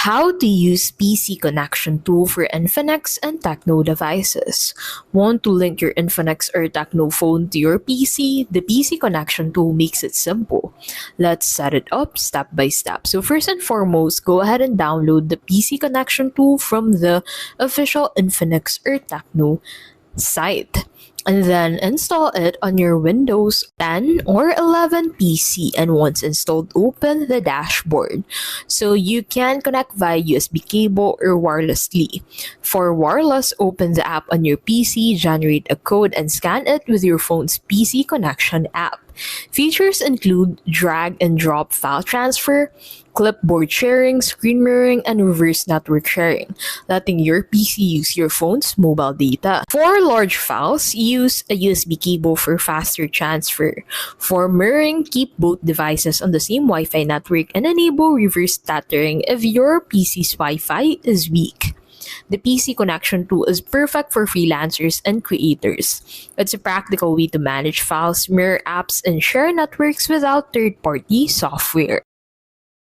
How to use PC connection tool for Infinix and Tecno devices. Want to link your Infinix or Tecno phone to your PC? The PC connection tool makes it simple. Let's set it up step by step. So first and foremost, go ahead and download the PC connection tool from the official Infinix or Tecno site, and then install it on your Windows 10 or 11 PC, and once installed, open the dashboard. So you can connect via USB cable or wirelessly. For wireless, open the app on your PC, generate a code, and scan it with your phone's PC connection app. Features include drag and drop file transfer, clipboard sharing, screen mirroring, and reverse network sharing, letting your PC use your phone's mobile data. For large files, use a USB cable for faster transfer. For mirroring, keep both devices on the same Wi-Fi network and enable reverse tethering if your PC's Wi-Fi is weak. The PC connection tool is perfect for freelancers and creators. It's a practical way to manage files, mirror apps, and share networks without third-party software.